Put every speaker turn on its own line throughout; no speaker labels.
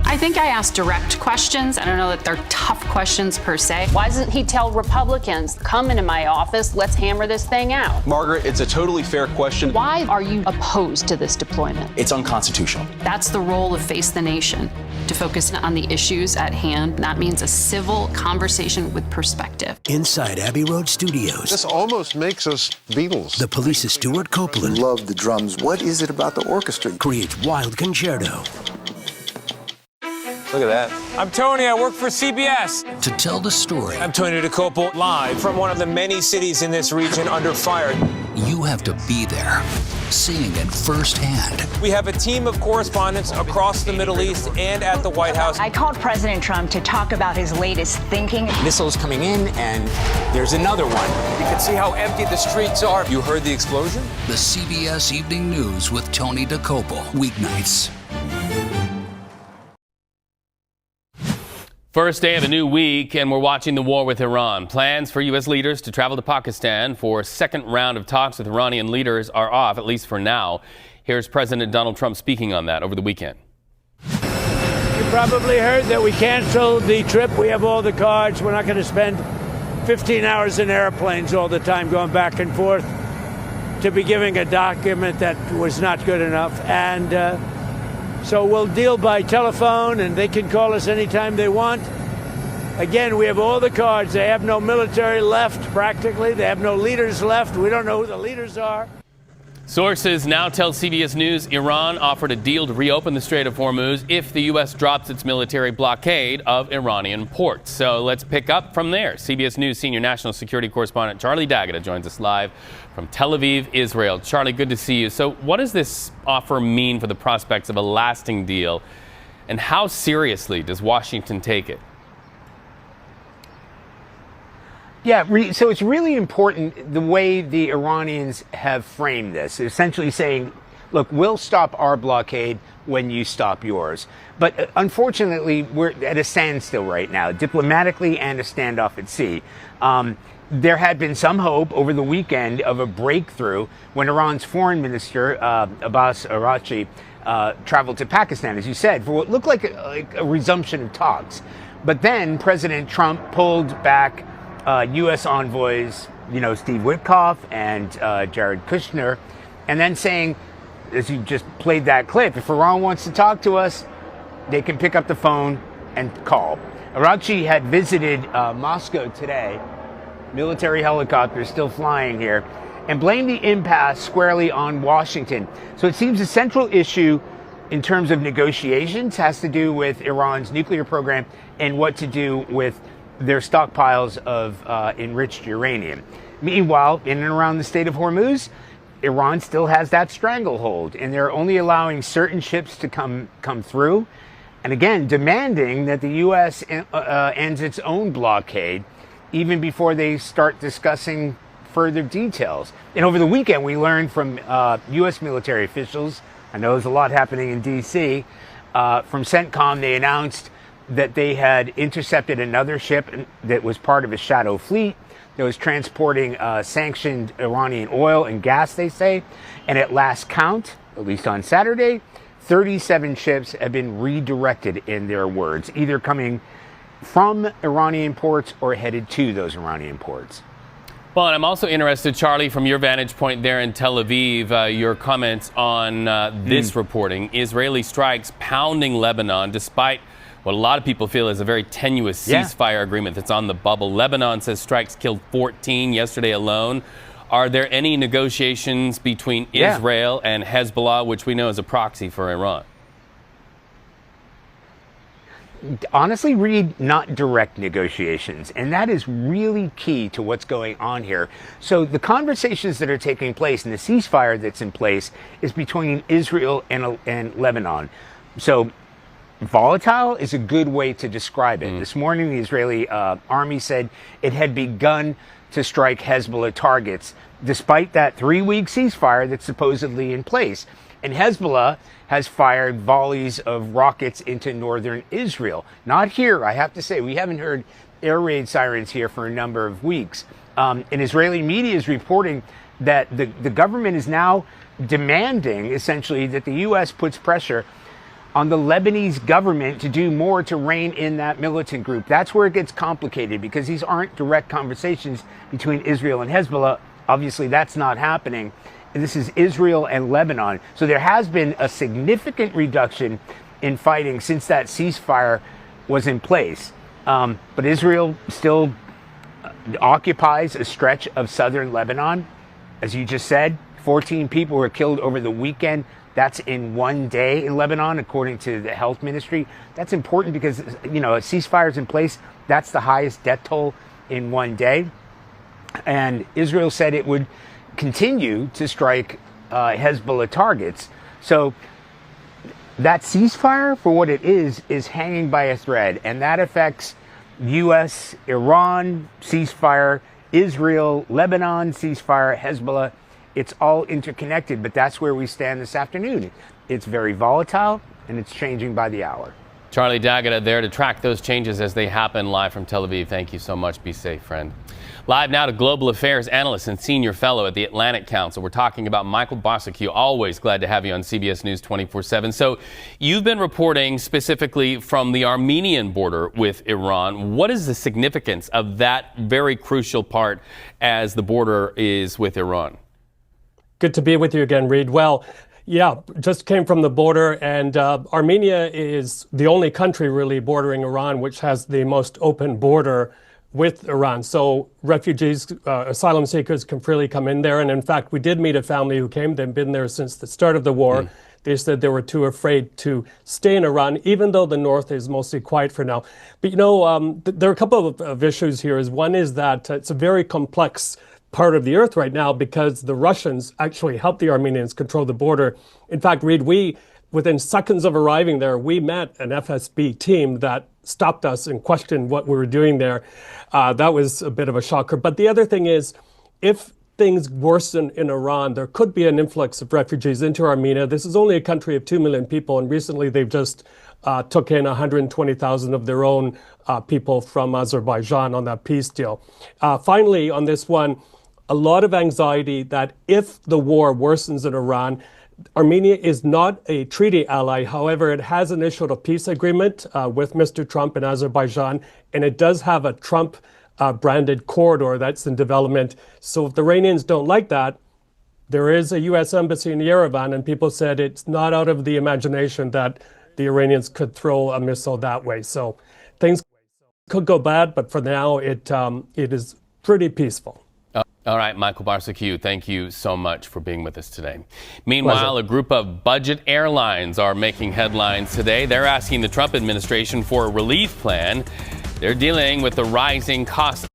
I think I asked direct questions. I don't know that they're tough questions per se.
Why doesn't he tell Republicans, come into my office, let's hammer this thing out?
Margaret, it's a totally fair question.
Why are you opposed to this deployment?
It's unconstitutional.
That's the role of Face the Nation, to focus on the issues at hand. That means a civil conversation with perspective.
Inside Abbey Road Studios.
This almost makes us Beatles.
The Police's Stuart Copeland.
Love the drums. What is it about the orchestra?
Creates Wild Concerto.
Look at that.
I'm Tony. I work for CBS.
To tell the story.
I'm Tony DeCoppel, live from one of the many cities in this region under fire.
You have to be there, seeing it firsthand.
We have a team of correspondents across the Middle East and at the White House.
I called President Trump to talk about his latest thinking.
Missiles coming in, and there's another one.
You can see how empty the streets are. You heard the explosion?
The CBS Evening News with Tony DeCoppel. Weeknights.
First day of a new week, and we're watching the war with Iran. Plans for U.S. leaders to travel to Pakistan for a second round of talks with Iranian leaders are off, at least for now. Here's President Donald Trump speaking on that over the weekend.
You probably heard that we canceled the trip. We have all the cards. We're not going to spend 15 hours in airplanes all the time going back and forth to be giving a document that was not good enough. And so we'll deal by telephone, and they can call us anytime they want. Again, we have all the cards. They have no military left, practically. They have no leaders left. We don't know who the leaders are.
Sources now tell CBS News Iran offered a deal to reopen the Strait of Hormuz if the U.S. drops its military blockade of Iranian ports. So let's pick up from there. CBS News senior national security correspondent Charlie D'Agata joins us live from Tel Aviv, Israel. Charlie, good to see you. So what does this offer mean for the prospects of a lasting deal, and how seriously does Washington take it?
Yeah, so it's really important the way the Iranians have framed this, essentially saying, look, we'll stop our blockade when you stop yours. But unfortunately, we're at a standstill right now, diplomatically and a standoff at sea. There had been some hope over the weekend of a breakthrough when Iran's foreign minister, Abbas Araghchi, traveled to Pakistan, as you said, for what looked like a resumption of talks. But then President Trump pulled back U.S. envoys, Steve Witkoff and Jared Kushner, and then saying, as you just played that clip, if Iran wants to talk to us, they can pick up the phone and call. Araghchi had visited Moscow today, military helicopters still flying here, and blamed the impasse squarely on Washington. So it seems the central issue in terms of negotiations has to do with Iran's nuclear program and what to do with their stockpiles of enriched uranium. Meanwhile, in and around the Strait of Hormuz, Iran still has that stranglehold, and they're only allowing certain ships to come through. And again, demanding that the U.S. ends its own blockade even before they start discussing further details. And over the weekend, we learned from U.S. military officials, I know there's a lot happening in D.C., from CENTCOM, they announced that they had intercepted another ship that was part of a shadow fleet that was transporting sanctioned Iranian oil and gas, they say. And at last count, at least on Saturday, 37 ships have been redirected, in their words, either coming from Iranian ports or headed to those Iranian ports.
Well, and I'm also interested, Charlie, from your vantage point there in Tel Aviv, your comments on this reporting. Israeli strikes pounding Lebanon despite what a lot of people feel is a very tenuous ceasefire agreement that's on the bubble. Lebanon says strikes killed 14 yesterday alone. Are there any negotiations between Israel and Hezbollah, which we know is a proxy for Iran?
Honestly, Reed, not direct negotiations. And that is really key to what's going on here. So the conversations that are taking place and the ceasefire that's in place is between Israel and Lebanon. So volatile is a good way to describe it. This morning, the Israeli army said it had begun to strike Hezbollah targets, despite that 3-week ceasefire that's supposedly in place. And Hezbollah has fired volleys of rockets into northern Israel. Not here, I have to say. We haven't heard air raid sirens here for a number of weeks. And Israeli media is reporting that the government is now demanding, essentially, that the U.S. puts pressure on the Lebanese government to do more to rein in that militant group. That's where it gets complicated, because these aren't direct conversations between Israel and Hezbollah. Obviously, that's not happening. This is Israel and Lebanon. So there has been a significant reduction in fighting since that ceasefire was in place. But Israel still occupies a stretch of southern Lebanon. As you just said, 14 people were killed over the weekend. That's in one day in Lebanon, according to the health ministry. That's important because, you know, a ceasefire is in place. That's the highest death toll in one day. And Israel said it would continue to strike Hezbollah targets. So that ceasefire, for what it is hanging by a thread. And that affects U.S., Iran ceasefire, Israel, Lebanon ceasefire, Hezbollah. It's all interconnected, but that's where we stand this afternoon. It's very volatile, and it's changing by the hour.
Charlie D'Agata there to track those changes as they happen live from Tel Aviv. Thank you so much. Be safe, friend. Live now to global affairs analyst and senior fellow at the Atlantic Council. We're talking about Michael Bociurkiw. Always glad to have you on CBS News 24/7. So you've been reporting specifically from the Armenian border with Iran. What is the significance of that very crucial part as the border is with Iran?
Good to be with you again, Reed. Well, yeah, just came from the border, and Armenia is the only country really bordering Iran which has the most open border with Iran. So refugees, asylum seekers can freely come in there. And in fact, we did meet a family who came. They've been there since the start of the war. They said they were too afraid to stay in Iran, even though the north is mostly quiet for now. But, you know, there are a couple of issues here. One is that it's a very complex part of the earth right now because the Russians actually helped the Armenians control the border. In fact, Reed, within seconds of arriving there, we met an FSB team that stopped us and questioned what we were doing there. That was a bit of a shocker. But the other thing is, if things worsen in Iran, there could be an influx of refugees into Armenia. This is only a country of 2 million people, and recently they've just took in 120,000 of their own people from Azerbaijan on that peace deal. Finally, on this one, a lot of anxiety that if the war worsens in Iran, Armenia is not a treaty ally. However, it has initialed a peace agreement with Mr. Trump and Azerbaijan, and it does have a Trump branded corridor that's in development. So if the Iranians don't like that, there is a U.S. embassy in Yerevan, and people said it's not out of the imagination that the Iranians could throw a missile that way. So things could go bad, but for now, it is pretty peaceful.
All right, Michael Bociurkiw, thank you so much for being with us today. Meanwhile, a group of budget airlines are making headlines today. They're asking the Trump administration for a relief plan. They're dealing with the rising cost.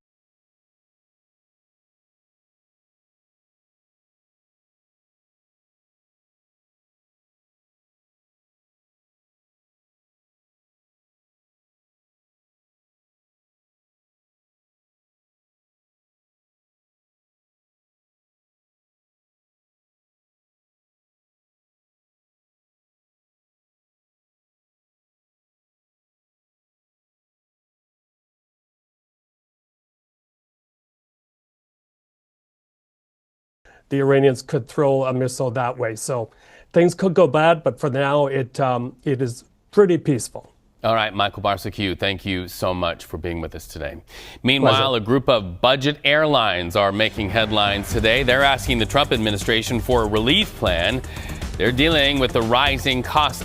The Iranians could throw a missile that way. So things could go bad, but for now, it is pretty peaceful.
All right, Michael Bociurkiw, thank you so much for being with us today. Meanwhile, a group of budget airlines are making headlines today. They're asking the Trump administration for a relief plan. They're dealing with the rising cost.